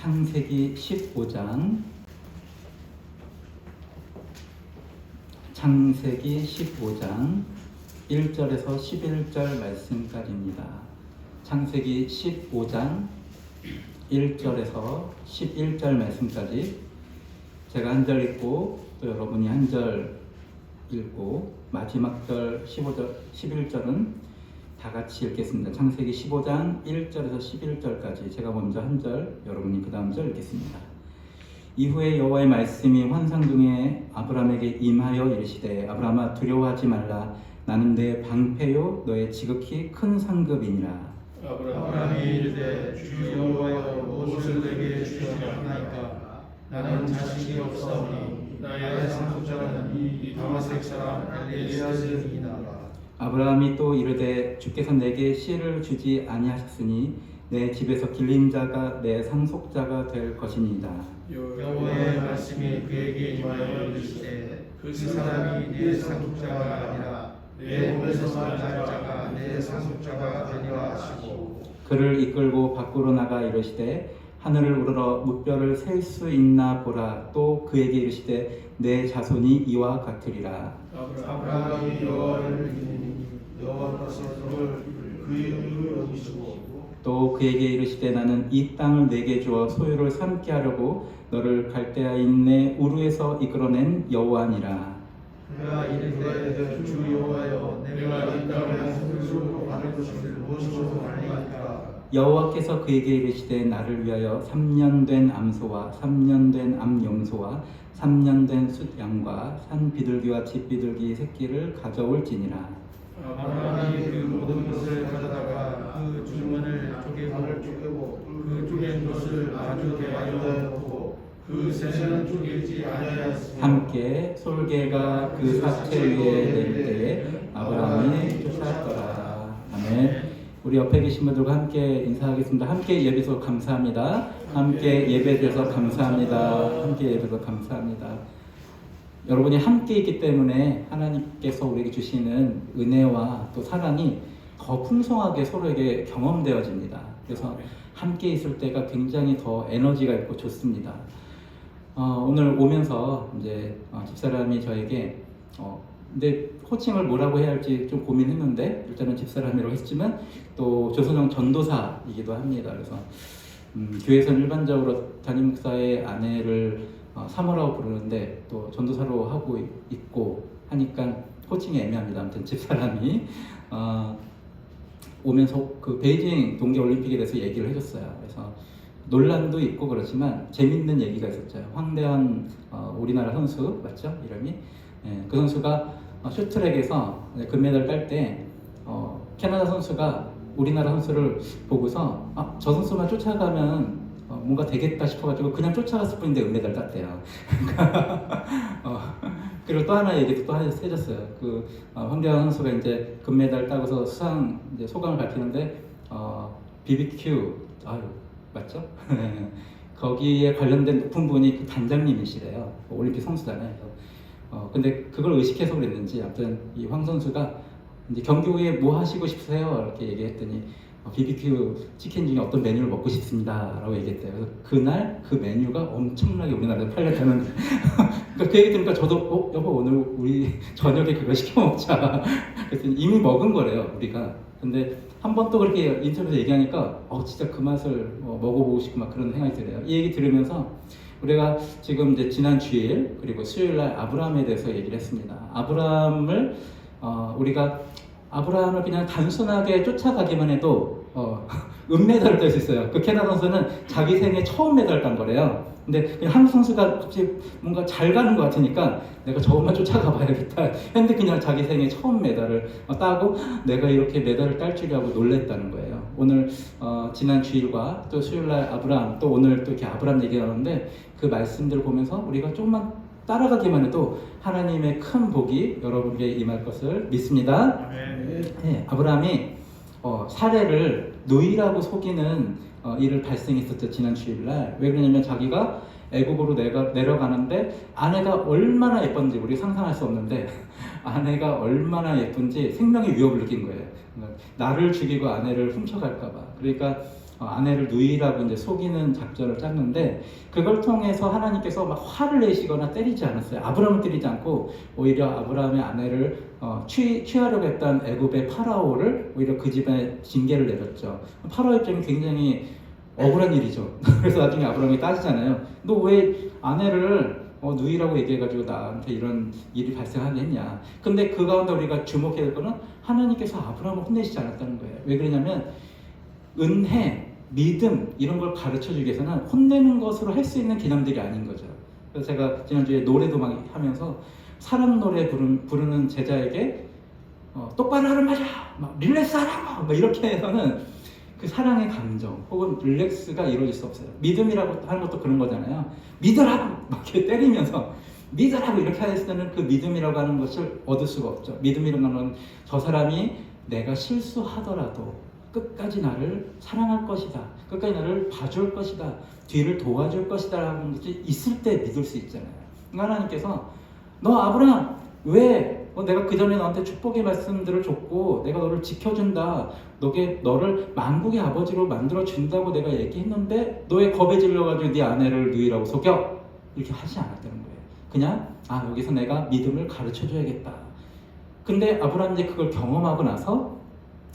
창세기 15장 1절에서 11절 말씀까지입니다. 창세기 15장 1절에서 11절 말씀까지 제가 한 절 읽고 또 여러분이 한 절 읽고 마지막 절 15절, 11절은 다 같이 읽겠습니다. 창세기 15장 1절에서 11절까지 제가 먼저 한 절, 여러분이 그 다음 절 읽겠습니다. 이후에 여호와의 말씀이 환상 중에 아브라함에게 임하여 이르시되 아브라함아 두려워하지 말라. 나는 내 방패요 너의 지극히 큰 상급이니라. 아브라함이 이르되 주 여호와여 무엇을 내게 주시옵나이까. 나는 자식이 없사오니 나의 상속자는 이 다마색 사람 엘리에셀이니라. 아브라함이 또 이르되 주께서 내게 씨를 주지 아니하셨으니 내 집에서 길린 자가 내 상속자가 될 것이니이다. 여호와의 말씀이 그에게 임하여 이르시되 그 사람이 내 상속자가 아니라 내 몸에서 난 자가 내 상속자가 되리라 하시고 그를 이끌고 밖으로 나가 이르시되 하늘을 우러러 무뼈를 셀 수 있나 보라. 또 그에게 이르시되 내 자손이 이와 같으리라. 아브라함이 여호와를 믿으니 여호와께서 그를 그의 의를 여기시고 또 그에게 이르시되 나는 이 땅을 내게 주어 소유를 삼게 하려고 너를 갈대아에 있네 우르에서 이끌어낸 여호와니라. 그가 이르되 주 여호와여 내가 이 땅을 소유로 받을 것을 무엇으로 알리까. 여호와께서 그에게 이르시되 나를 위하여 3년 된 암소와 3년 된 암염소와 3년 된 숫양과 산 비둘기와 집 비둘기 새끼를 가져올지니라. 아브라함이 그 모든 것을 가져다가 그 주머니를 쪼개고 그 쪼갠 것을 아주 대하였고 그 새는 쪼개지 아니하였으며 함께 솔개가 그 사체 위에 내릴 때에 아브라함이 쫓아왔더라. 아멘. 우리 옆에 계신 분들과 함께 인사하겠습니다. 함께 예배해서 감사합니다. 함께 예배해서 감사합니다. 함께 예배해서 감사합니다. 여러분이 함께 있기 때문에 하나님께서 우리에게 주시는 은혜와 또 사랑이 더 풍성하게 서로에게 경험되어집니다. 그래서 함께 있을 때가 굉장히 더 에너지가 있고 좋습니다. 오늘 오면서 이제 집사람이 저에게 근데 호칭을 뭐라고 해야 할지 좀 고민했는데 일단은 집사람이라고 했지만 또 조선영 전도사이기도 합니다. 그래서 교회에서는 일반적으로 담임 목사의 아내를 사모라고 부르는데 또 전도사로 하고 있고 하니까 호칭이 애매합니다. 아무튼 집사람이 오면서 그 베이징 동계올림픽에 대해서 얘기를 해줬어요. 그래서 논란도 있고 그렇지만 재밌는 얘기가 있었죠. 황대현 우리나라 선수 맞죠? 이름이 그 선수가 숏트랙에서 금메달 딸 때 캐나다 선수가 우리나라 선수를 보고서 저 선수만 쫓아가면 뭔가 되겠다 싶어가지고 그냥 쫓아갔을 뿐인데 은메달 땄대요. 그리고 또 하나 얘기도 또 해줬어요. 그 황대현 선수가 이제 금메달 따고서 수상 이제 소감을 밝히는데 BBQ 맞죠? 거기에 관련된 높은 분이 그 단장님이시래요. 올림픽 선수잖아요. 근데 그걸 의식해서 그랬는지 아무튼 이 황 선수가 이제 경기 후에 뭐 하시고 싶으세요? 이렇게 얘기했더니 BBQ 치킨 중에 어떤 메뉴를 먹고 싶습니다 라고 얘기했대요. 그래서 그날 그 메뉴가 엄청나게 우리나라에 팔렸다는 그 얘기 들으니까 저도 여보 오늘 우리 저녁에 그거 시켜 먹자 그랬더니 이미 먹은 거래요 우리가. 근데 한 번 또 그렇게 인터뷰에서 얘기하니까 진짜 그 맛을 먹어보고 싶고 막 그런 생각이 들어요. 이 얘기 들으면서 우리가 지금 이제 지난 주일 그리고 수요일날 아브라함에 대해서 얘기를 했습니다. 우리가 아브라함을 그냥 단순하게 쫓아가기만 해도 은메달을 딸 수 있어요. 그 캐나다 선수는 자기 생애 처음 메달 딴 거래요. 근데 그냥 한국 선수가 갑자기 뭔가 잘 가는 것 같으니까 내가 저것만 쫓아가 봐야겠다. 근데 그냥 자기 생애 처음 메달을 따고 내가 이렇게 메달을 딸 줄이라고 놀랬다는 거예요. 오늘 지난 주일과 또 수요일날 아브라함 또 오늘 또 이렇게 아브라함 얘기 나오는데 그 말씀들을 보면서 우리가 조금만 따라가기만 해도 하나님의 큰 복이 여러분에게 임할 것을 믿습니다. 네, 아브라함이 사례를 노이라고 속이는 일을 발생했었죠. 지난 주일날. 왜 그러냐면 자기가 애굽으로 내려가는데 아내가 얼마나 예쁜지 우리 상상할 수 없는데 아내가 얼마나 예쁜지 생명의 위협을 느낀 거예요. 나를 죽이고 아내를 훔쳐갈까 봐. 그러니까 아내를 누이라고 이제 속이는 작전을 짰는데 그걸 통해서 하나님께서 막 화를 내시거나 때리지 않았어요. 아브라함을 때리지 않고 오히려 아브라함의 아내를 취하려고 했던 애굽의 파라오를 오히려 그 집에 징계를 내렸죠. 파라오 입장이 굉장히 억울한 일이죠. 그래서 나중에 아브라함이 따지잖아요. 너 왜 아내를 누이라고 얘기해가지고 나한테 이런 일이 발생하게 했냐. 근데 그 가운데 우리가 주목해야 될 거는 하나님께서 아브라함을 혼내시지 않았다는 거예요. 왜 그러냐면 은혜, 믿음 이런 걸 가르쳐주기 위해서는 혼내는 것으로 할 수 있는 개념들이 아닌 거죠. 그래서 제가 지난주에 노래도 막 하면서 사랑 노래 부르는 제자에게 똑바로 하란 말이야, 막 릴렉스 하라고 막 이렇게 해서는 그 사랑의 감정 혹은 릴렉스가 이루어질 수 없어요. 믿음이라고 하는 것도 그런 거잖아요. 믿으라고 막 이렇게 때리면서 믿으라고 이렇게 했을 때는 그 믿음이라고 하는 것을 얻을 수가 없죠. 믿음이라는 건 저 사람이 내가 실수하더라도 끝까지 나를 사랑할 것이다. 끝까지 나를 봐줄 것이다. 뒤를 도와줄 것이다 라는 것이 있을 때 믿을 수 있잖아요. 그러니까 하나님께서 너 아브라함 왜 내가 그 전에 너한테 축복의 말씀들을 줬고 내가 너를 지켜준다. 너를 만국의 아버지로 만들어준다고 내가 얘기했는데 너의 겁에 질려가지고 네 아내를 누이라고 속여? 이렇게 하지 않았다는 거예요. 그냥 여기서 내가 믿음을 가르쳐줘야겠다. 근데 아브라함이 이제 그걸 경험하고 나서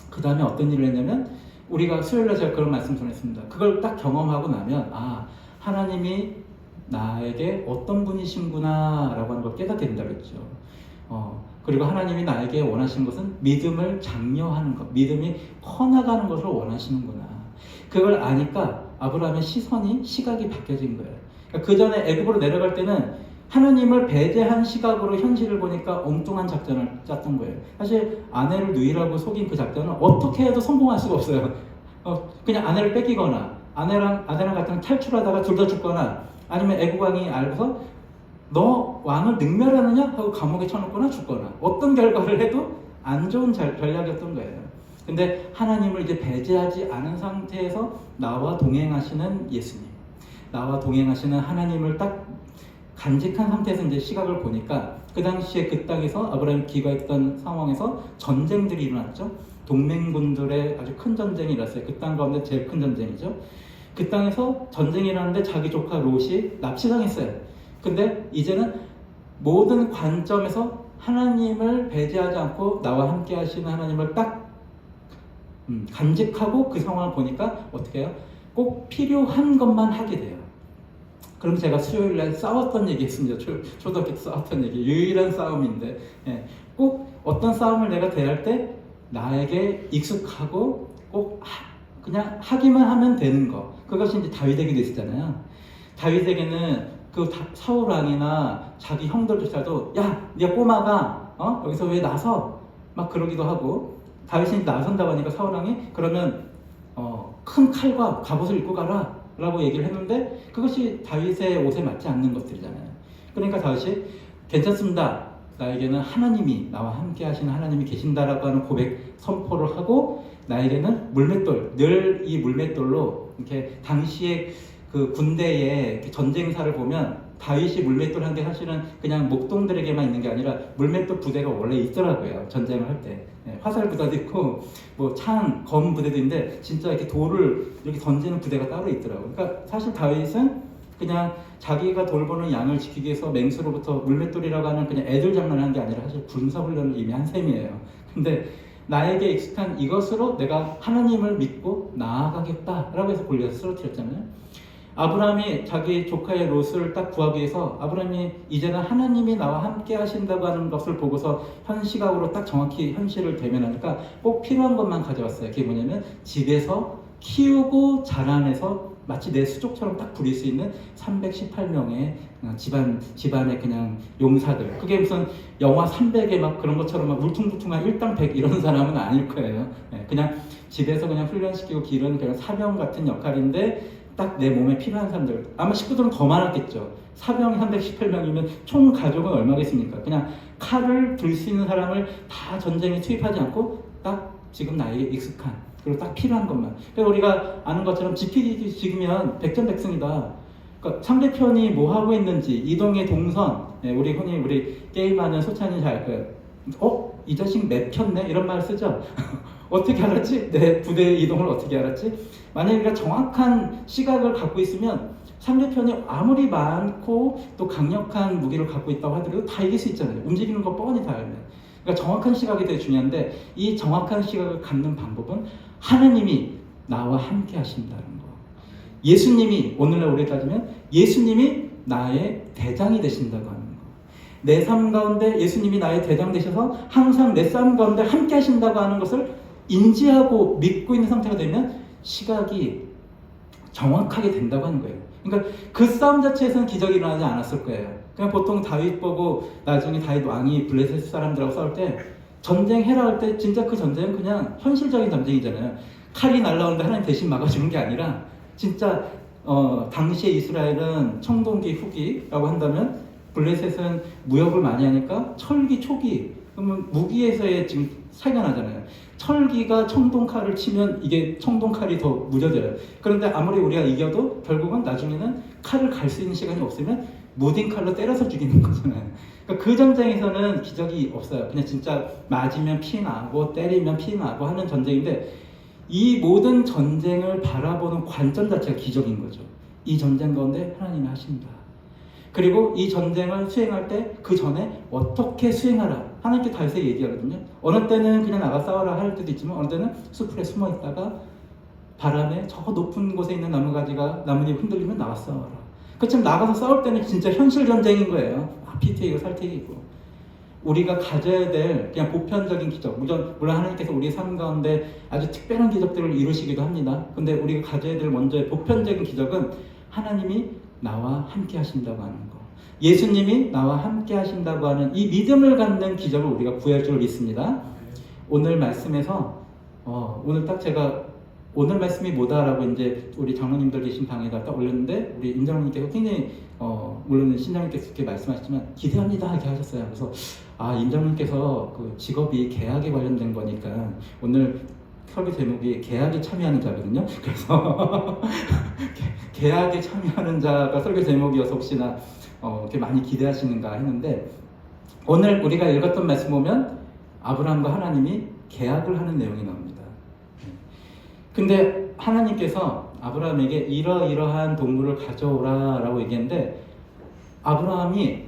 그 다음에 어떤 일을 했냐면 우리가 수요일날 제가 그런 말씀 전했습니다. 그걸 딱 경험하고 나면 하나님이 나에게 어떤 분이신구나 라고 하는 걸 깨닫게 된다고 했죠. 그리고 하나님이 나에게 원하시는 것은 믿음을 장려하는 것, 믿음이 커나가는 것을 원하시는구나. 그걸 아니까 아브라함의 시각이 바뀌어진 거예요. 그러니까 그 전에 애굽으로 내려갈 때는 하나님을 배제한 시각으로 현실을 보니까 엉뚱한 작전을 짰던 거예요. 사실 아내를 누이라고 속인 그 작전은 어떻게 해도 성공할 수가 없어요. 그냥 아내를 뺏기거나 아내랑 같은 탈출하다가 둘 다 죽거나 아니면 애국 왕이 알고서 너 왕을 능멸하느냐 하고 감옥에 쳐놓거나 죽거나 어떤 결과를 해도 안 좋은 전략이었던 거예요. 근데 하나님을 이제 배제하지 않은 상태에서 나와 동행하시는 예수님, 나와 동행하시는 하나님을 딱 간직한 상태에서 이제 시각을 보니까 그 당시에 그 땅에서 아브라함이 기거했던 상황에서 전쟁들이 일어났죠. 동맹군들의 아주 큰 전쟁이 일어났어요. 그 땅 가운데 제일 큰 전쟁이죠. 그 땅에서 전쟁이 일어났는데 자기 조카 롯이 납치당했어요. 근데 이제는 모든 관점에서 하나님을 배제하지 않고 나와 함께 하시는 하나님을 딱 간직하고 그 상황을 보니까 어떻게 해요? 꼭 필요한 것만 하게 돼요. 그럼 제가 수요일날 싸웠던 얘기 했습니다. 초등학교 때 싸웠던 얘기. 유일한 싸움인데 꼭 어떤 싸움을 내가 대할 때 나에게 익숙하고 꼭 그냥 하기만 하면 되는 거. 그것이 이제 다윗에게도 있었잖아요. 다윗에게는 그 사울 왕이나 자기 형들조차도 야, 네가 꼬마가 여기서 왜 나서? 막 그러기도 하고 다윗이 나선다고 하니까 사울 왕이 그러면 큰 칼과 갑옷을 입고 가라 라고 얘기를 했는데 그것이 다윗의 옷에 맞지 않는 것들이잖아요. 그러니까 다윗이 괜찮습니다. 나에게는 하나님이 나와 함께 하시는 하나님이 계신다라고 하는 고백 선포를 하고 나에게는 물맷돌, 늘 이 물맷돌로 이렇게 당시에 그 군대의 전쟁사를 보면 다윗이 물맷돌 한 게 사실은 그냥 목동들에게만 있는 게 아니라 물맷돌 부대가 원래 있더라고요. 전쟁을 할 때. 화살 부대도 있고 뭐 창, 검 부대도 있는데 진짜 이렇게 돌을 이렇게 던지는 부대가 따로 있더라고요. 그러니까 사실 다윗은 그냥 자기가 돌보는 양을 지키기 위해서 맹수로부터 물맷돌이라고 하는 그냥 애들 장난을 한 게 아니라 사실 군사훈련을 이미 한 셈이에요. 근데 나에게 익숙한 이것으로 내가 하나님을 믿고 나아가겠다라고 해서 골리앗을 쓰러뜨렸잖아요. 아브라함이 자기 조카의 롯을 딱 구하기 위해서 아브라함이 이제는 하나님이 나와 함께 하신다고 하는 것을 보고서 현 시각으로 딱 정확히 현실을 대면하니까 꼭 필요한 것만 가져왔어요. 그게 뭐냐면 집에서 키우고 자라내서 마치 내 수족처럼 딱 부릴 수 있는 318명의 집안의 그냥 용사들. 그게 무슨 영화 300에 막 그런 것처럼 막 울퉁불퉁한 일당 100 이런 사람은 아닐 거예요. 그냥 집에서 그냥 훈련시키고 기르는 그냥 사병 같은 역할인데 딱 내 몸에 필요한 사람들. 아마 식구들은 더 많았겠죠. 사병이 318명이면 총 가족은 얼마겠습니까? 그냥 칼을 들 수 있는 사람을 다 전쟁에 투입하지 않고 딱 지금 나에게 익숙한 그리고 딱 필요한 것만. 그래서 우리가 아는 것처럼 GPD 지으면 백전백승이다. 그러니까 상대편이 뭐 하고 있는지 이동의 동선. 우리 흔히 우리 게임하는 소찬이 잘 알 거예요. 이 자식 맵 켰네? 이런 말 쓰죠. 어떻게 알았지? 내 부대 이동을 어떻게 알았지? 만약에 우리가 정확한 시각을 갖고 있으면 상대편이 아무리 많고 또 강력한 무기를 갖고 있다고 하더라도 다 이길 수 있잖아요. 움직이는 거 뻔히 다 알면. 그러니까 정확한 시각이 되게 중요한데 이 정확한 시각을 갖는 방법은 하나님이 나와 함께 하신다는 거. 예수님이 오늘날 우리 따지면 예수님이 나의 대장이 되신다고 하는 거. 내 삶 가운데 예수님이 나의 대장 되셔서 항상 내 삶 가운데 함께 하신다고 하는 것을 인지하고 믿고 있는 상태가 되면 시각이 정확하게 된다고 하는 거예요. 그러니까 그 싸움 자체에서는 기적이 일어나지 않았을 거예요. 그냥 보통 다윗 보고 나중에 다윗 왕이 블레셋 사람들하고 싸울 때 전쟁해라 할 때 진짜 그 전쟁은 그냥 현실적인 전쟁이잖아요. 칼이 날라오는데 하나님 대신 막아주는 게 아니라 진짜 당시에 이스라엘은 청동기 후기라고 한다면 블레셋은 무역을 많이 하니까 철기 초기 그러면 무기에서의 지금 차이가 나잖아요. 철기가 청동칼을 치면 이게 청동칼이 더 무뎌져요. 그런데 아무리 우리가 이겨도 결국은 나중에는 칼을 갈 수 있는 시간이 없으면 무딘 칼로 때려서 죽이는 거잖아요. 그러니까 그 전쟁에서는 기적이 없어요. 그냥 진짜 맞으면 피 나고 때리면 피 나고 하는 전쟁인데 이 모든 전쟁을 바라보는 관점 자체가 기적인 거죠. 이 전쟁 가운데 하나님이 하신다. 그리고 이 전쟁을 수행할 때 그 전에 어떻게 수행하라 하나님께 다윗에게 얘기하거든요. 어느 때는 그냥 나가 싸워라 할 때도 있지만 어느 때는 수풀에 숨어 있다가 바람에 저 높은 곳에 있는 나뭇가지가 나뭇잎 흔들리면 나가 싸워라. 그렇지만 나가서 싸울 때는 진짜 현실 전쟁인 거예요. 피튀기고 살튀기고. 우리가 가져야 될 그냥 보편적인 기적, 물론 하나님께서 우리의 삶 가운데 아주 특별한 기적들을 이루시기도 합니다. 근데 우리가 가져야 될 먼저의 보편적인 기적은 하나님이 나와 함께 하신다고 하는 거. 예수님이 나와 함께 하신다고 하는 이 믿음을 갖는 기적을 우리가 구할 줄 믿습니다. 오늘 말씀에서 오늘 딱 제가 오늘 말씀이 뭐다라고 이제 우리 장로님들 계신 방에다 딱 올렸는데 우리 임장로님께서 굉장히 물론 신장님께서 이렇게 말씀하셨지만 기대합니다 이렇게 하셨어요. 그래서 임장로님께서 그 직업이 계약에 관련된 거니까 오늘 설교 제목이 계약에 참여하는 자거든요. 그래서 계약에 참여하는 자가 설교 제목이어서 혹시나 이렇게 많이 기대하시는가 했는데 오늘 우리가 읽었던 말씀 보면 아브라함과 하나님이 계약을 하는 내용이 나옵니다. 근데 하나님께서 아브라함에게 이러이러한 동물을 가져오라 라고 얘기했는데 아브라함이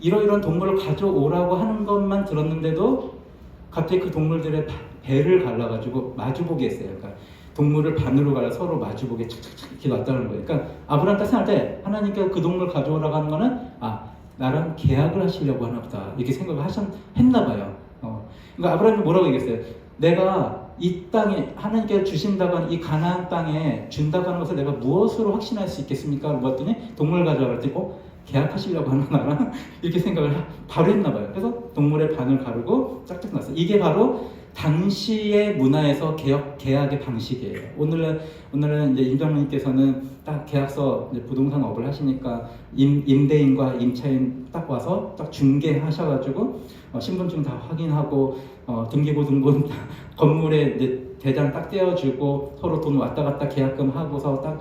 이러이러한 동물을 가져오라고 하는 것만 들었는데도 갑자기 그 동물들의 배를 갈라가지고 마주보게 했어요. 그러니까 동물을 반으로 갈라 서로 마주보게 착착착 이렇게 놨다는 거예요. 그러니까 아브라함 딱 생각할 때 하나님께서 그 동물을 가져오라고 하는 거는 나랑 계약을 하시려고 하나 보다 이렇게 생각을 했나 봐요. 그러니까 아브라함이 뭐라고 얘기했어요? 내가 이 땅에 하나님께서 주신다고 하는 이 가나안 땅에 준다고 하는 것을 내가 무엇으로 확신할 수 있겠습니까? 물었더니 동물 가져와라 했더니 계약하시려고 하는 나랑 이렇게 생각을 바로 했나 봐요. 그래서 동물의 반을 가르고 짝짝 놨어요. 이게 바로 당시의 문화에서 계약의 방식이에요. 오늘은 이제 임장로님께서는 딱 계약서 이제 부동산 업을 하시니까 임대인과 임차인 딱 와서 딱 중개하셔가지고 신분증 다 확인하고 등기부 등본 건물에 이제 대장 딱 떼어주고 서로 돈 왔다 갔다 계약금 하고서 딱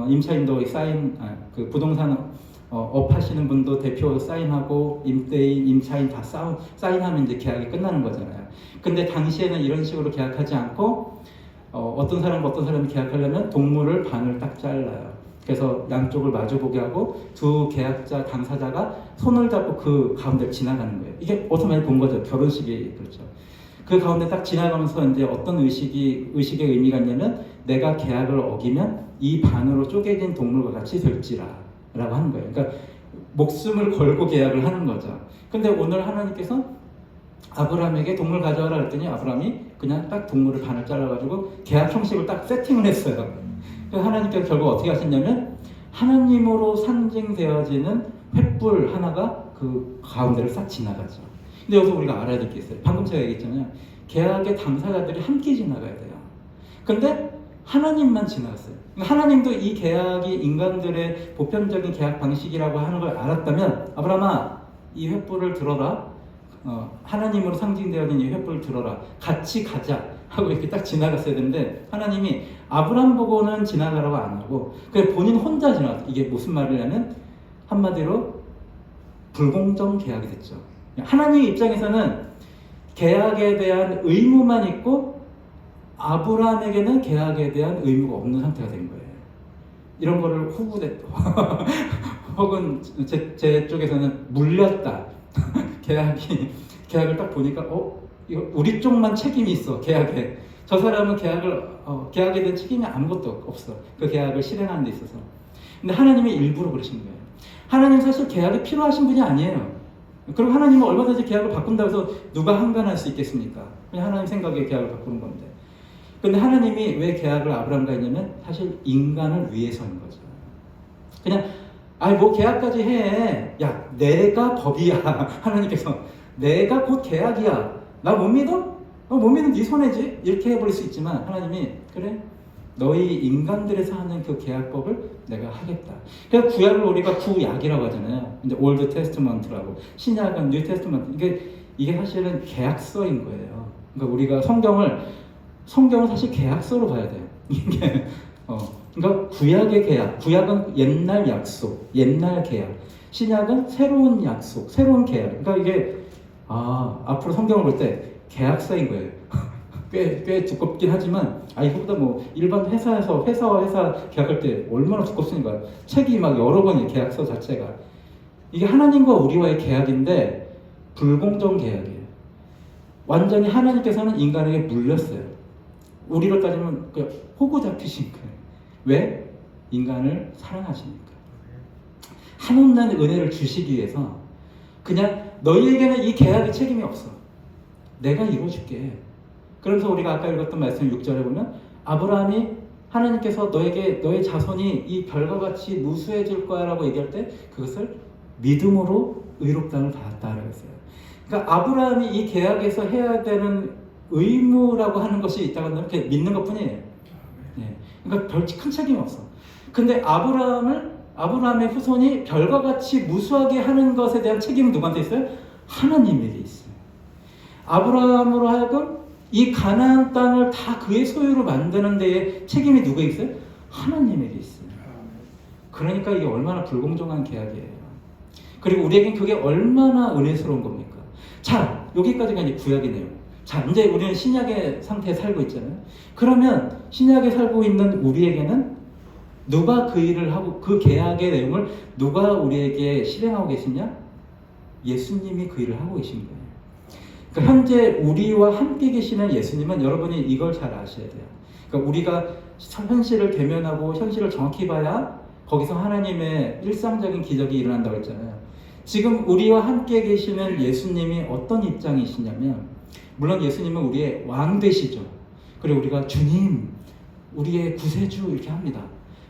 임차인도 사인 그 부동산 업 하시는 분도 대표 사인하고 임대인, 임차인 다 사인하면 이제 계약이 끝나는 거잖아요. 근데 당시에는 이런 식으로 계약하지 않고 어떤 사람이 계약하려면 동물을 반을 딱 잘라요. 그래서 양쪽을 마주보게 하고 두 계약자, 당사자가 손을 잡고 그 가운데 지나가는 거예요. 이게 어디서 많이 본 거죠. 결혼식이 그렇죠. 그 가운데 딱 지나가면서 이제 어떤 의식의 의미가 있냐면 내가 계약을 어기면 이 반으로 쪼개진 동물과 같이 될지라 라고 하는 거예요. 그러니까 목숨을 걸고 계약을 하는 거죠. 근데 오늘 하나님께서 아브라함에게 동물 가져와라 그랬더니 아브라함이 그냥 딱 동물을 반을 잘라가지고 계약 형식을 딱 세팅을 했어요. 그래서 하나님께서 결국 어떻게 하셨냐면 하나님으로 상징되어지는 횃불 하나가 그 가운데를 싹 지나가죠. 근데 여기서 우리가 알아야 될 게 있어요. 방금 제가 얘기했잖아요. 계약의 당사자들이 함께 지나가야 돼요. 근데 하나님만 지나갔어요. 하나님도 이 계약이 인간들의 보편적인 계약 방식이라고 하는 걸 알았다면 아브라함아 이 횃불을 들어라. 하나님으로 상징되어진 이 횃불을 들어라. 같이 가자 하고 이렇게 딱 지나갔어야 되는데 하나님이 아브라함 보고는 지나가라고 안 하고 그냥 본인 혼자 지나갔어요. 이게 무슨 말이냐면 한마디로 불공정 계약이 됐죠. 하나님 입장에서는 계약에 대한 의무만 있고 아브라함에게는 계약에 대한 의무가 없는 상태가 된 거예요. 이런 거를 후구대 혹은 제 쪽에서는 물렸다. 계약을 딱 보니까 이거 우리 쪽만 책임이 있어. 계약에. 저 사람은 계약에 대한 책임이 아무것도 없어. 그 계약을 실행하는 데 있어서. 근데 하나님이 일부러 그러신 거예요. 하나님 사실 계약이 필요하신 분이 아니에요. 그리고 하나님은 얼마든지 계약을 바꾼다고 해서 누가 항변할 수 있겠습니까? 그냥 하나님 생각에 계약을 바꾸는 건데. 근데 하나님이 왜 계약을 아브라함과 했냐면 사실 인간을 위해서인 거죠. 그냥 뭐 계약까지 해. 야, 내가 법이야. 하나님께서 내가 곧 계약이야. 나 못 믿어? 못 믿으면 네 손해지. 이렇게 해버릴 수 있지만 하나님이 그래. 너희 인간들에서 하는 그 계약법을 내가 하겠다. 그래서 구약을 우리가 구약이라고 하잖아요. 이제 올드 테스트먼트라고. 신약은 뉴 테스트먼트. 이게 사실은 계약서인 거예요. 그러니까 우리가 성경은 사실 계약서로 봐야 돼요. 이게 그러니까 구약의 계약, 구약은 옛날 약속, 옛날 계약. 신약은 새로운 약속, 새로운 계약. 그러니까 이게 앞으로 성경을 볼 때 계약서인 거예요. 꽤 두껍긴 하지만 이거보다 뭐 일반 회사와 회사 계약할 때 얼마나 두껍습니까? 책이 막 여러 권이 계약서 자체가. 이게 하나님과 우리와의 계약인데 불공정 계약이에요. 완전히 하나님께서는 인간에게 물렸어요. 우리로 따지면 호구 잡히신 거예요. 왜? 인간을 사랑하시니까. 한없는 은혜를 주시기 위해서 그냥 너희에게는 이 계약의 책임이 없어. 내가 이루어줄게. 그러면서 우리가 아까 읽었던 말씀 6절에 보면 아브라함이 하나님께서 너의 자손이 이 별과 같이 무수해질 거야 라고 얘기할 때 그것을 믿음으로 의롭다함을 받았다라고 했어요. 그러니까 아브라함이 이 계약에서 해야 되는 의무라고 하는 것이 있다고 한다면 그냥 믿는 것 뿐이에요. 네. 그러니까 별 큰 책임이 없어. 근데 아브라함의 후손이 별과 같이 무수하게 하는 것에 대한 책임은 누구한테 있어요? 하나님에게 있어요. 아브라함으로 하여금 이 가나안 땅을 다 그의 소유로 만드는 데에 책임이 누구에게 있어요? 하나님에게 있어요. 그러니까 이게 얼마나 불공정한 계약이에요. 그리고 우리에겐 그게 얼마나 은혜스러운 겁니까? 자, 여기까지가 이제 구약의 내용. 자, 이제 우리는 신약의 상태에 살고 있잖아요. 그러면 신약에 살고 있는 우리에게는 누가 그 일을 하고 그 계약의 내용을 누가 우리에게 실행하고 계시냐? 예수님이 그 일을 하고 계신 거예요. 그러니까 현재 우리와 함께 계시는 예수님은 여러분이 이걸 잘 아셔야 돼요. 그러니까 우리가 현실을 대면하고 현실을 정확히 봐야 거기서 하나님의 일상적인 기적이 일어난다고 했잖아요. 지금 우리와 함께 계시는 예수님이 어떤 입장이시냐면 물론 예수님은 우리의 왕 되시죠. 그리고 우리가 주님, 우리의 구세주 이렇게 합니다.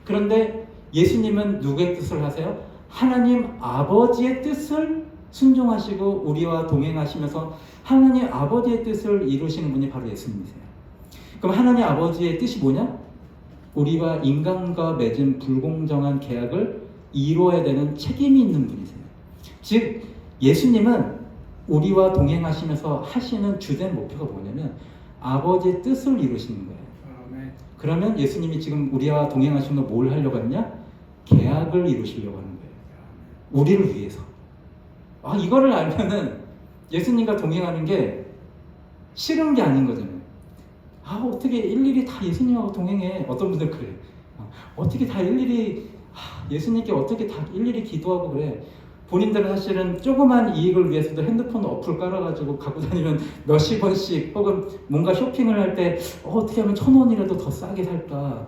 그런데 예수님은 누구의 뜻을 하세요? 하나님 아버지의 뜻을 순종하시고 우리와 동행하시면서 하나님 아버지의 뜻을 이루시는 분이 바로 예수님이세요. 그럼 하나님 아버지의 뜻이 뭐냐? 우리와 인간과 맺은 불공정한 계약을 이루어야 되는 책임이 있는 분이세요. 즉 예수님은 우리와 동행하시면서 하시는 주된 목표가 뭐냐면 아버지의 뜻을 이루시는 거예요. 그러면 예수님이 지금 우리와 동행하시면서 뭘 하려고 하느냐? 계약을 이루시려고 하는 거예요. 우리를 위해서. 이거를 알면은 예수님과 동행하는 게 싫은 게 아닌 거잖아요. 어떻게 일일이 다 예수님하고 동행해. 어떤 분들 그래. 어떻게 다 일일이 예수님께 어떻게 다 일일이 기도하고 그래. 본인들은 사실은 조그만 이익을 위해서도 핸드폰 어플 깔아가지고 갖고 다니면 몇십 원씩 혹은 뭔가 쇼핑을 할 때 어떻게 하면 1,000원이라도 더 싸게 살까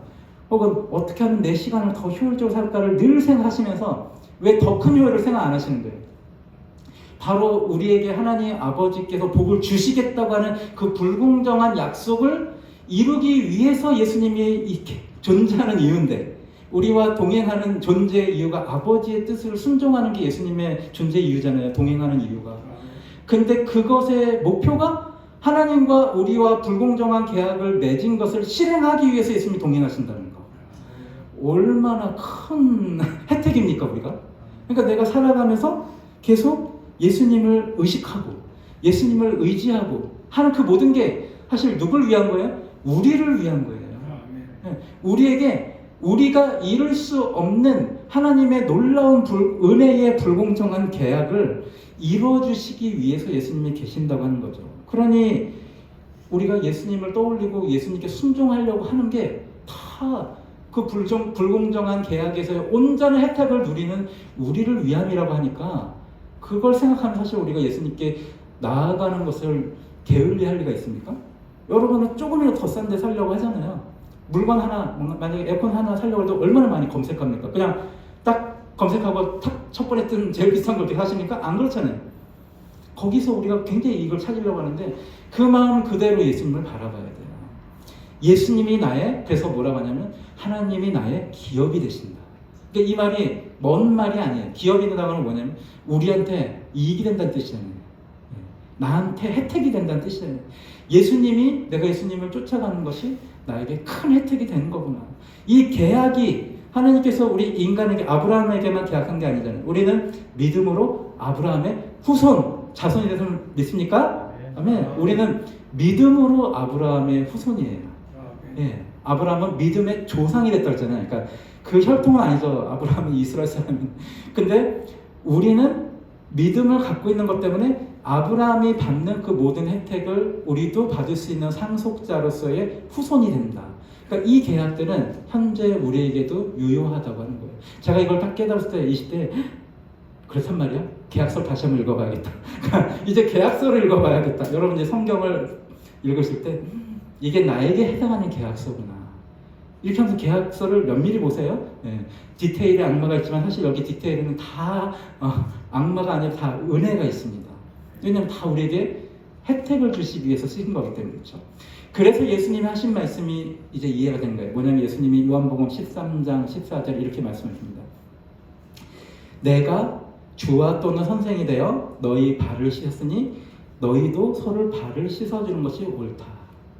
혹은 어떻게 하면 내 시간을 더 효율적으로 살까를 늘 생각하시면서 왜 더 큰 효율을 생각 안 하시는 거예요? 바로 우리에게 하나님 아버지께서 복을 주시겠다고 하는 그 불공정한 약속을 이루기 위해서 예수님이 이렇게 존재하는 이유인데 우리와 동행하는 존재의 이유가 아버지의 뜻을 순종하는 게 예수님의 존재 이유잖아요. 동행하는 이유가. 근데 그것의 목표가 하나님과 우리와 불공정한 계약을 맺은 것을 실행하기 위해서 예수님이 동행하신다는 거. 얼마나 큰 혜택입니까 우리가? 그러니까 내가 살아가면서 계속 예수님을 의식하고 예수님을 의지하고 하는 그 모든 게 사실 누굴 위한 거예요? 우리를 위한 거예요. 우리에게 우리가 이룰 수 없는 하나님의 놀라운 은혜의 불공정한 계약을 이루어주시기 위해서 예수님이 계신다고 하는 거죠. 그러니 우리가 예수님을 떠올리고 예수님께 순종하려고 하는 게 다 그 불공정한 계약에서의 온전한 혜택을 누리는 우리를 위함이라고 하니까 그걸 생각하면 사실 우리가 예수님께 나아가는 것을 게을리할 리가 있습니까? 여러분은 조금이라도 더 싼 데 살려고 하잖아요. 물건 하나, 만약에 에어컨 하나 살려고 해도 얼마나 많이 검색합니까? 그냥 딱 검색하고 탁 첫 번에 뜬 제일 비싼 걸 이렇게 사십니까? 안 그렇잖아요. 거기서 우리가 굉장히 이걸 찾으려고 하는데 그 마음 그대로 예수님을 바라봐야 돼요. 예수님이 나의, 그래서 뭐라고 하냐면 하나님이 나의 기업이 되신다. 그러니까 이 말이 먼 말이 아니에요. 기업이 된다는 건 뭐냐면 우리한테 이익이 된다는 뜻이잖아요. 나한테 혜택이 된다는 뜻이잖아요. 예수님이, 내가 예수님을 쫓아가는 것이 나에게 큰 혜택이 되는 거구나. 이 계약이 하나님께서 우리 인간에게, 아브라함에게만 계약한 게 아니잖아요. 우리는 믿음으로 아브라함의 후손, 자손이 되서 믿습니까? 아멘. 우리는 믿음으로 아브라함의 후손이에요. 예, 아브라함은 믿음의 조상이 됐다 했잖아요. 그러니까 그 혈통은 아니죠. 아브라함은 이스라엘 사람은. 근데 우리는 믿음을 갖고 있는 것 때문에 아브라함이 받는 그 모든 혜택을 우리도 받을 수 있는 상속자로서의 후손이 된다. 그러니까 이 계약들은 현재 우리에게도 유효하다고 하는 거예요. 제가 이걸 딱 깨달았을 때 20대 그렇단 말이야. 계약서를 다시 한번 읽어봐야겠다. 이제 계약서를 읽어봐야겠다. 여러분 이제 성경을 읽으실 때 이게 나에게 해당하는 계약서구나. 이렇게 하면서 계약서를 면밀히 보세요. 네. 디테일에 악마가 있지만 사실 여기 디테일에는 다 악마가 아니라 다 은혜가 있습니다. 왜냐하면 다 우리에게 혜택을 주시기 위해서 쓰신 거기 때문에 그렇죠. 그래서 예수님이 하신 말씀이 이제 이해가 된 거예요. 뭐냐면 예수님이 요한복음 13장 14절 이렇게 말씀하십니다. 내가 주와 또는 선생이 되어 너희 발을 씻었으니 너희도 서로 발을 씻어주는 것이 옳다.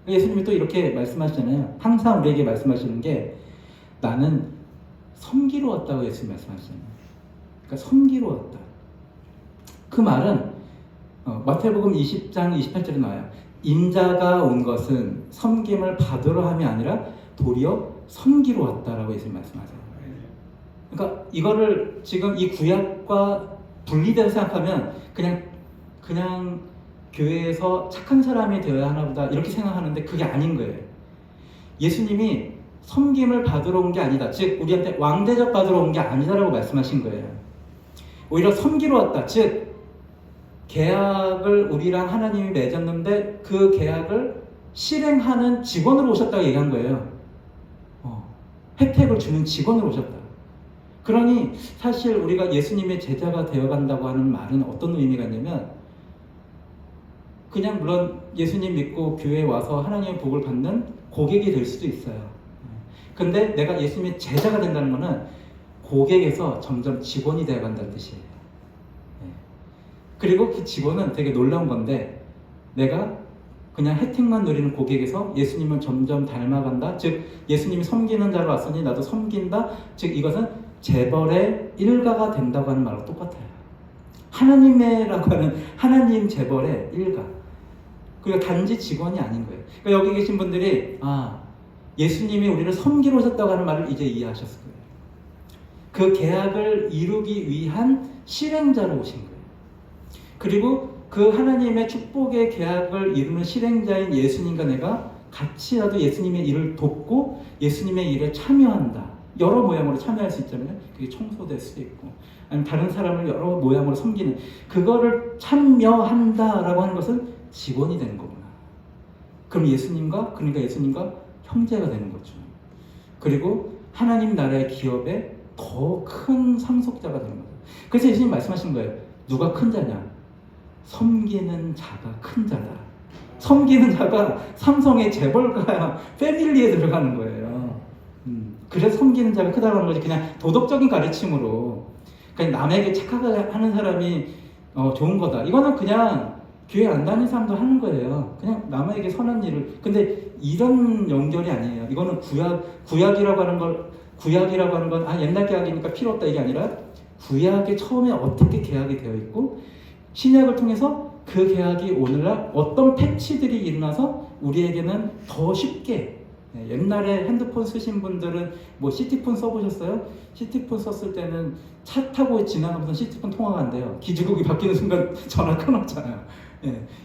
예수님이 또 이렇게 말씀하시잖아요. 항상 우리에게 말씀하시는 게 나는 섬기러 왔다고 예수님 말씀하시잖아요. 그러니까 섬기러 왔다. 그 말은 마태복음 20장 28절에 나와요. 인자가 온 것은 섬김을 받으러 함이 아니라 도리어 섬기러 왔다라고 예수님 말씀하세요. 그러니까 이거를 지금 이 구약과 분리돼서 생각하면 그냥 교회에서 착한 사람이 되어야 하나 보다 이렇게 생각하는데 그게 아닌 거예요. 예수님이 섬김을 받으러 온 게 아니다. 즉 우리한테 왕대접 받으러 온 게 아니다라고 말씀하신 거예요. 오히려 섬기러 왔다. 즉 계약을 우리랑 하나님이 맺었는데 그 계약을 실행하는 직원으로 오셨다고 얘기한 거예요. 혜택을 주는 직원으로 오셨다. 그러니 사실 우리가 예수님의 제자가 되어간다고 하는 말은 어떤 의미가 있냐면 그냥 물론 예수님 믿고 교회에 와서 하나님의 복을 받는 고객이 될 수도 있어요. 근데 내가 예수님의 제자가 된다는 것은 고객에서 점점 직원이 되어간다는 뜻이에요. 그리고 그 직원은 되게 놀라운 건데 내가 그냥 혜택만 누리는 고객에서 예수님을 점점 닮아간다. 즉 예수님이 섬기는 자로 왔으니 나도 섬긴다. 즉 이것은 재벌의 일가가 된다고 하는 말과 똑같아요. 하나님의라고 하는 하나님 재벌의 일가. 그러니까 단지 직원이 아닌 거예요. 그러니까 여기 계신 분들이 예수님이 우리를 섬기러 오셨다고 하는 말을 이제 이해하셨을 거예요. 그 계약을 이루기 위한 실행자로 오신 거예요. 그리고 그 하나님의 축복의 계약을 이루는 실행자인 예수님과 내가 같이라도 예수님의 일을 돕고 예수님의 일에 참여한다. 여러 모양으로 참여할 수 있잖아요. 그게 청소될 수도 있고 아니면 다른 사람을 여러 모양으로 섬기는 그거를 참여한다라고 하는 것은 직원이 되는 거구나. 그럼 그러니까 예수님과 형제가 되는 거죠. 그리고 하나님 나라의 기업에 더 큰 상속자가 되는 거죠. 그래서 예수님 말씀하신 거예요. 누가 큰 자냐? 섬기는 자가 큰 자다. 섬기는 자가 삼성의 재벌가 패밀리에 들어가는 거예요. 그래서 섬기는 자가 크다는 거지. 그냥 도덕적인 가르침으로 그냥 남에게 착하게 하는 사람이 좋은 거다. 이거는 그냥 교회 안 다니는 사람도 하는 거예요. 그냥 남에게 선한 일을. 근데 이런 연결이 아니에요. 이거는 구약이라고 하는 건 옛날 계약이니까 필요 없다 이게 아니라 구약에 처음에 어떻게 계약이 되어 있고 신약을 통해서 그 계약이 오늘날 어떤 패치들이 일어나서 우리에게는 더 쉽게 옛날에 핸드폰 쓰신 분들은 뭐 시티폰 써보셨어요? 시티폰 썼을 때는 차 타고 지나가면서 시티폰 통화가 안 돼요. 기지국이 바뀌는 순간 전화 끊었잖아요.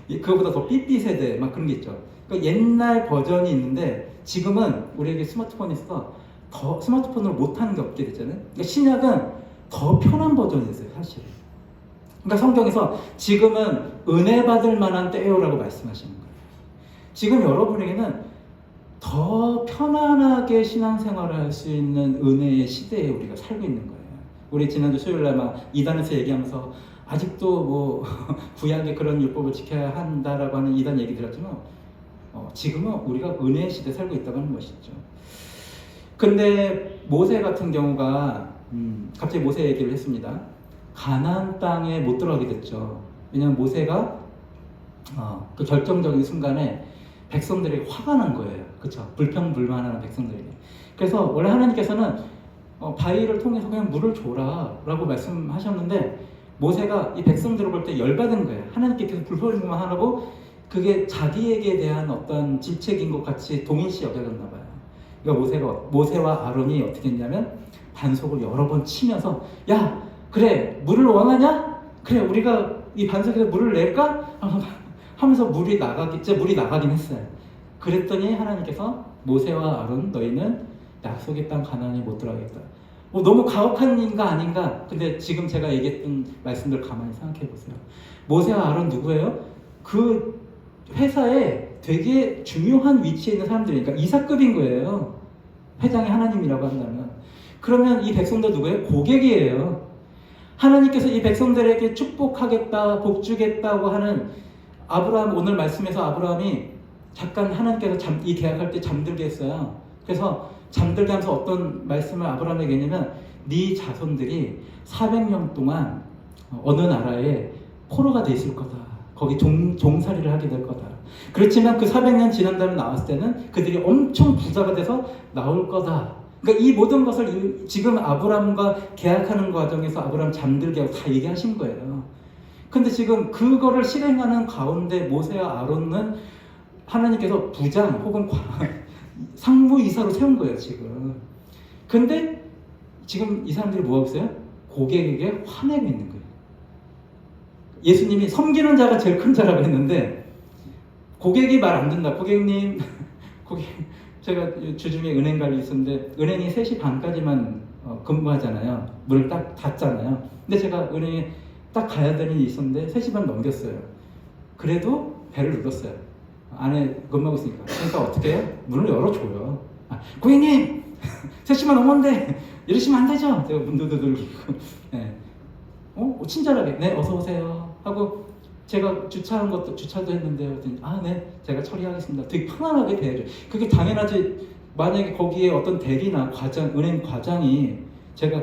그거보다 더 삐삐 세대 막 그런 게 있죠. 그러니까 옛날 버전이 있는데 지금은 우리에게 스마트폰이 있어서 더 스마트폰으로 못하는 게 없게 됐잖아요. 그러니까 신약은 더 편한 버전이 있어요, 사실은. 그러니까 성경에서 지금은 은혜 받을 만한 때요라고 말씀하시는 거예요. 지금 여러분에게는 더 편안하게 신앙생활을 할 수 있는 은혜의 시대에 우리가 살고 있는 거예요. 우리 지난주 수요일날 막 이단에서 얘기하면서 아직도 뭐 구약의 그런 율법을 지켜야 한다라고 하는 이단 얘기 들었지만 지금은 우리가 은혜의 시대에 살고 있다고 하는 것이죠. 근데 모세 같은 경우가 갑자기 모세 얘기를 했습니다. 가나안 땅에 못 들어가게 됐죠. 왜냐하면 모세가 그 결정적인 순간에 백성들에게 화가 난 거예요. 그렇죠? 불평불만하는 백성들에게. 그래서 원래 하나님께서는 바위를 통해서 그냥 물을 줘라 라고 말씀하셨는데 모세가 이 백성들을 볼 때 열받은 거예요. 하나님께 계속 불평불만하고 그게 자기에게 대한 어떤 질책인 것 같이 동일시 여겨졌나 봐요. 그러니까 모세와 아론이 어떻게 했냐면 반석을 여러 번 치면서 야 그래 물을 원하냐? 그래 우리가 이 반석에서 물을 낼까? 하면서 물이 나가긴 했어요. 그랬더니 하나님께서 모세와 아론 너희는 약속의 땅 가나안에 못 들어가겠다. 너무 가혹한 일인가 아닌가? 근데 지금 제가 얘기했던 말씀들 가만히 생각해 보세요. 모세와 아론 누구예요? 그 회사에 되게 중요한 위치에 있는 사람들이니까 이사급인 거예요. 회장이 하나님이라고 한다면. 그러면 이 백성들 누구예요? 고객이에요. 하나님께서 이 백성들에게 축복하겠다, 복주겠다고 하는 아브라함, 오늘 말씀에서 아브라함이 잠깐 하나님께서 이 계약할 때 잠들게 했어요. 그래서 잠들게 하면서 어떤 말씀을 아브라함에게 했냐면 네 자손들이 400년 동안 어느 나라에 포로가 돼 있을 거다. 거기 종살이를 하게 될 거다. 그렇지만 그 400년 지난 다음에 나왔을 때는 그들이 엄청 부자가 돼서 나올 거다. 그러니까 이 모든 것을 지금 아브라함과 계약하는 과정에서 아브라함 잠들게 하고 다 얘기하신 거예요. 근데 지금 그거를 실행하는 가운데 모세와 아론은 하나님께서 부장 혹은 상무이사로 세운 거예요, 지금. 근데 지금 이 사람들이 뭐 하고 있어요? 고객에게 화내고 있는 거예요. 예수님이 섬기는 자가 제일 큰 자라고 했는데 고객이 말 안 듣는다. 고객님, 제가 주중에 은행 갈 일이 있었는데 은행이 3시 반까지만 근무하잖아요. 문을 딱 닫잖아요. 근데 제가 은행에 딱 가야 되는 일이 있었는데 3시 반 넘겼어요. 그래도 배를 눌렀어요. 안에 근무하고 있으니까. 그러니까 어떻게 해요? 문을 열어줘요. 고객님! 3시 반 넘었는데 이러시면 안 되죠? 제가 문 두들기고. 네. 친절하게 네 어서 오세요 하고 제가 주차도 했는데요. 네 제가 처리하겠습니다. 되게 편안하게 대해줘요. 그게 당연하지. 만약에 거기에 어떤 대리나 은행 과장이 제가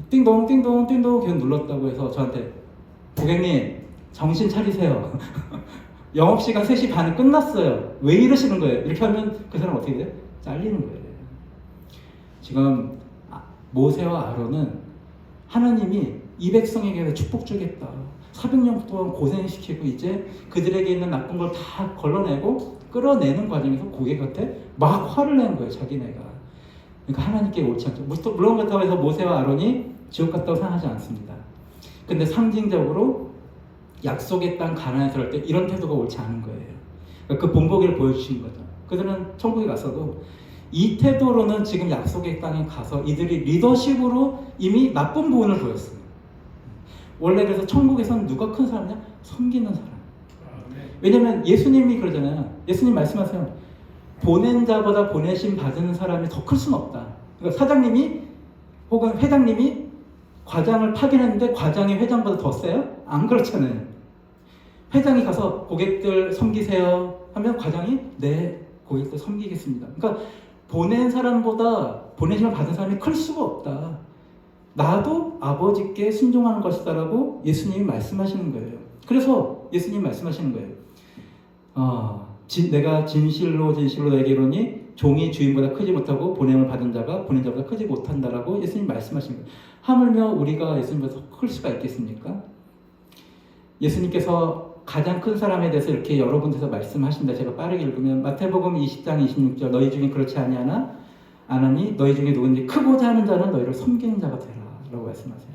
띵동 띵동 띵동 계속 눌렀다고 해서 저한테 고객님 정신 차리세요. 영업시간 3시 반에 끝났어요. 왜 이러시는 거예요? 이렇게 하면 그 사람 어떻게 돼요? 잘리는 거예요. 지금 모세와 아론은 하나님이 이 백성에게 축복 주겠다. 400년 동안 고생시키고 이제 그들에게 있는 나쁜 걸 다 걸러내고 끌어내는 과정에서 고객한테 막 화를 내는 거예요. 자기네가. 그러니까 하나님께 옳지 않죠. 물론 그렇다고 해서 모세와 아론이 지옥 갔다고 생각하지 않습니다. 근데 상징적으로 약속의 땅 가나안에 들어갈 때 이런 태도가 옳지 않은 거예요. 그러니까 그 본보기를 보여주신 거죠. 그들은 천국에 갔어도 이 태도로는 지금 약속의 땅에 가서 이들이 리더십으로 이미 나쁜 부분을 보였어요. 원래 그래서 천국에서는 누가 큰 사람이냐? 섬기는 사람. 왜냐면 예수님이 그러잖아요. 예수님 말씀하세요. 보낸 자보다 보내심 받은 사람이 더 클 수는 없다. 그러니까 사장님이 혹은 회장님이 과장을 파견했는데 과장이 회장보다 더 세요? 안 그렇잖아요. 회장이 가서 고객들 섬기세요 하면 과장이 네 고객들 섬기겠습니다. 그러니까 보낸 사람보다 보내심을 받은 사람이 클 수가 없다. 나도 아버지께 순종하는 것이다라고 예수님이 말씀하시는 거예요. 그래서 예수님이 말씀하시는 거예요. 내가 진실로 너에게 이르노니 종이 주인보다 크지 못하고 보냄을 받은 자가 보낸 자보다 크지 못한다라고 예수님이 말씀하시는 거예요. 하물며 우리가 예수님보다 더 클 수가 있겠습니까? 예수님께서 가장 큰 사람에 대해서 이렇게 여러 군데서 말씀하신다. 제가 빠르게 읽으면 마태복음 20장 26절 너희 중에 그렇지 아니하나 아나니 너희 중에 누구든지 크고자 하는 자는 너희를 섬기는 자가 되라 라고 말씀하세요.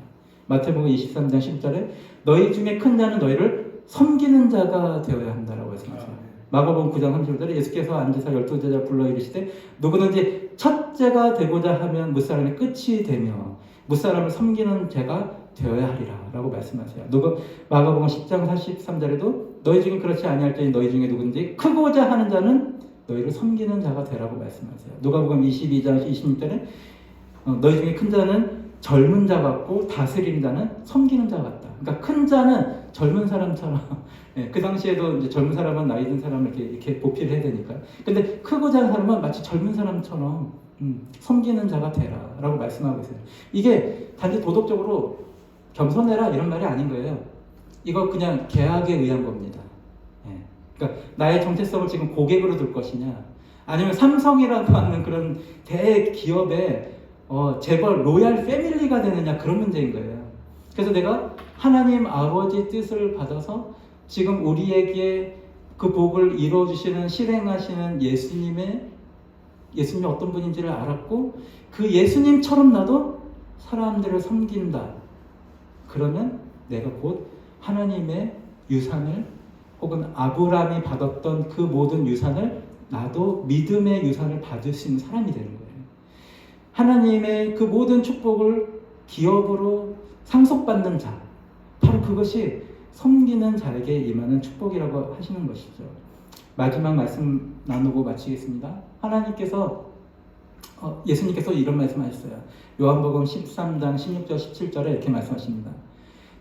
마태복음 23장 10절에 너희 중에 큰 자는 너희를 섬기는 자가 되어야 한다라고 말씀하세요. 마가복음 9장 30절에 예수께서 앉으사 12제자 불러 이르시되 누구든지 첫째가 되고자 하면 무사람의 끝이 되며 무사람을 섬기는 자가 되어야 하리라 라고 말씀하세요. 마가복음 10장 43절에도 너희 중에 그렇지 아니할 때니 너희 중에 누구든지 크고자 하는 자는 너희를 섬기는 자가 되라고 말씀하세요. 누가복음 22장 26절에 너희 중에 큰 자는 젊은 자 같고 다스리는 자는 섬기는 자 같다. 그러니까 큰 자는 젊은 사람처럼 예, 그 당시에도 이제 젊은 사람은 나이 든 사람을 이렇게 보필을 해야 되니까. 근데 크고자 하는 사람은 마치 젊은 사람처럼 섬기는 자가 되라라고 말씀하고 있어요. 이게 단지 도덕적으로 겸손해라 이런 말이 아닌 거예요. 이거 그냥 계약에 의한 겁니다. 예. 그러니까 나의 정체성을 지금 고객으로 둘 것이냐, 아니면 삼성이라고 하는 그런 대기업에 재벌 로얄 패밀리가 되느냐, 그런 문제인 거예요. 그래서 내가 하나님 아버지 뜻을 받아서 지금 우리에게 그 복을 이루어주시는 실행하시는 예수님이 어떤 분인지를 알았고 그 예수님처럼 나도 사람들을 섬긴다. 그러면 내가 곧 하나님의 유산을 혹은 아브라함이 받았던 그 모든 유산을 나도 믿음의 유산을 받을 수 있는 사람이 되는 거예요. 하나님의 그 모든 축복을 기업으로 상속받는 자, 바로 그것이 섬기는 자에게 임하는 축복이라고 하시는 것이죠. 마지막 말씀 나누고 마치겠습니다. 예수님께서 이런 말씀하셨어요. 요한복음 13장 16절 17절에 이렇게 말씀하십니다.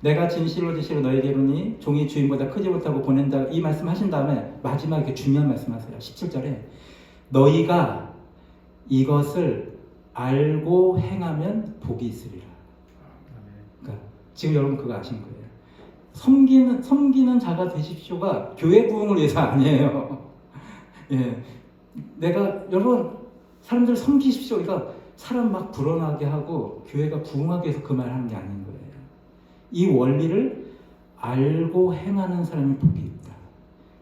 내가 진실로 너에게 이르니 종이 주인보다 크지 못하고 보낸다. 이 말씀하신 다음에 마지막에 이렇게 중요한 말씀하세요. 17절에 너희가 이것을 알고 행하면 복이 있으리라. 그러니까 지금 여러분 그거 아신 거예요. 섬기는 자가 되십시오가 교회 부흥을 위해서 아니에요. 예, 여러분 사람들 섬기십시오. 그러니까 사람 막 불어나게 하고 교회가 부흥하기 위해서 그 말 하는 게 아닌 거예요. 이 원리를 알고 행하는 사람이 복이 있다.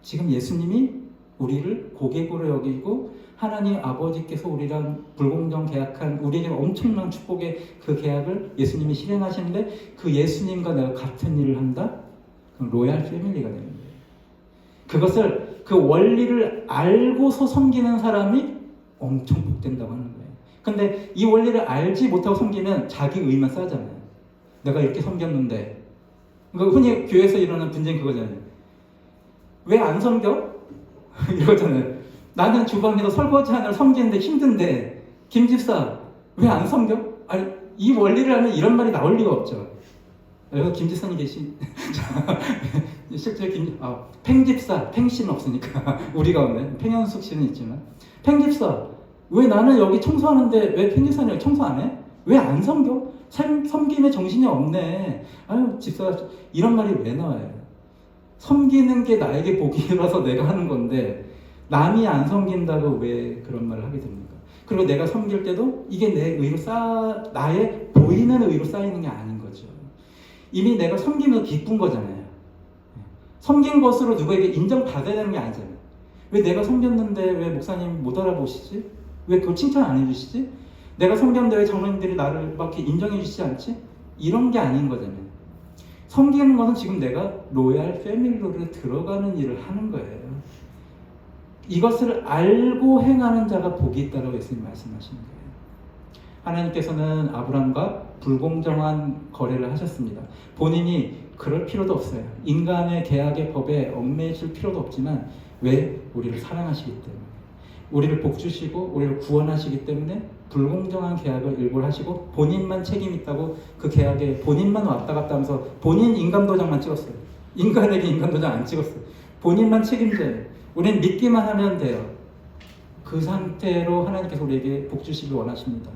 지금 예수님이 우리를 고객으로 여기고 하나님 아버지께서 우리랑 불공정 계약한 우리에게 엄청난 축복의 그 계약을 예수님이 실행하시는데 그 예수님과 내가 같은 일을 한다? 그럼 로얄 패밀리가 되는 거예요. 그것을 그 원리를 알고서 섬기는 사람이 엄청 복된다고 하는 거예요. 근데 이 원리를 알지 못하고 섬기면 자기 의만 쌓잖아요. 내가 이렇게 섬겼는데. 그러니까 흔히 교회에서 일어나는 분쟁 그거잖아요. 왜 안 섬겨? 이러잖아요. 나는 주방에서 설거지 하느라 섬기는데 힘든데 김 집사 왜 안 섬겨? 아니 이 원리를 하면 이런 말이 나올 리가 없죠. 여기 김 집사님 실제 팽 집사, 팽 씨는 없으니까 우리가 없네. 팽현숙 씨는 있지만 팽 집사 왜 나는 여기 청소하는데 왜 팽 집사님 청소 안 해? 왜 안 섬겨? 섬김에 정신이 없네. 아유 집사 이런 말이 왜 나와요? 섬기는 게 나에게 복이라서 내가 하는 건데 남이 안 섬긴다고 왜 그런 말을 하게 됩니까? 그리고 내가 섬길 때도 이게 내 의로 나의 보이는 의로 쌓이는 게 아닌 거죠. 이미 내가 섬기면 기쁜 거잖아요. 섬긴 것으로 누구에게 인정받아야 되는 게 아니잖아요. 왜 내가 섬겼는데 왜 목사님 못 알아보시지? 왜 그걸 칭찬 안 해주시지? 내가 섬겼는데 왜 장로님들이 나를 막 이렇게 인정해 주시지 않지? 이런 게 아닌 거잖아요. 섬기는 것은 지금 내가 로얄 패밀리로 들어가는 일을 하는 거예요. 이것을 알고 행하는 자가 복이 있다고 예수님 말씀하시는 거예요. 하나님께서는 아브라함과 불공정한 거래를 하셨습니다. 본인이 그럴 필요도 없어요. 인간의 계약의 법에 얽매이실 필요도 없지만 왜? 우리를 사랑하시기 때문에. 우리를 복주시고 우리를 구원하시기 때문에 불공정한 계약을 일벌하시고 본인만 책임 있다고 그 계약에 본인만 왔다 갔다 하면서 본인 인감도장만 찍었어요. 인간에게 인감도장 안 찍었어요. 본인만 책임져요. 우리는 믿기만 하면 돼요. 그 상태로 하나님께서 우리에게 복 주시길 원하십니다.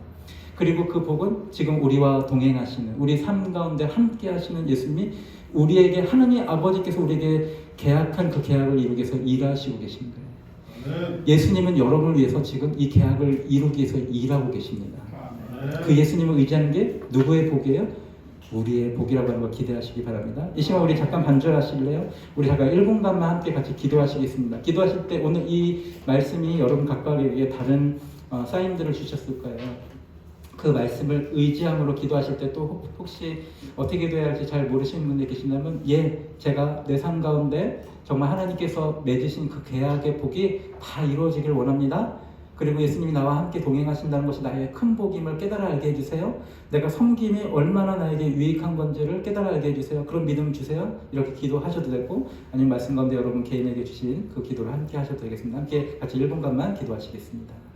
그리고 그 복은 지금 우리와 동행하시는, 우리 삶 가운데 함께 하시는 예수님이 우리에게, 하나님 아버지께서 우리에게 계약한 그 계약을 이루기 위해서 일하시고 계신 거예요. 예수님은 여러분을 위해서 지금 이 계약을 이루기 위해서 일하고 계십니다. 그 예수님을 의지하는 게 누구의 복이에요? 우리의 복이라고 하는 걸 기대하시기 바랍니다. 이 시간 우리 잠깐 반주하실래요? 우리 잠깐 1분간만 함께 같이 기도하시겠습니다. 기도하실 때 오늘 이 말씀이 여러분 각각에게 다른 사인들을 주셨을 거예요. 그 말씀을 의지함으로 기도하실 때 또 혹시 어떻게 기도해야 할지 잘 모르시는 분들이 계신다면 제가 내 삶 가운데 정말 하나님께서 맺으신 그 계약의 복이 다 이루어지길 원합니다. 그리고 예수님이 나와 함께 동행하신다는 것이 나의 큰 복임을 깨달아 알게 해주세요. 내가 섬김이 얼마나 나에게 유익한 건지를 깨달아 알게 해주세요. 그런 믿음 주세요. 이렇게 기도하셔도 되고, 아니면 말씀 가운데 여러분 개인에게 주신 그 기도를 함께 하셔도 되겠습니다. 함께 같이 1분간만 기도하시겠습니다.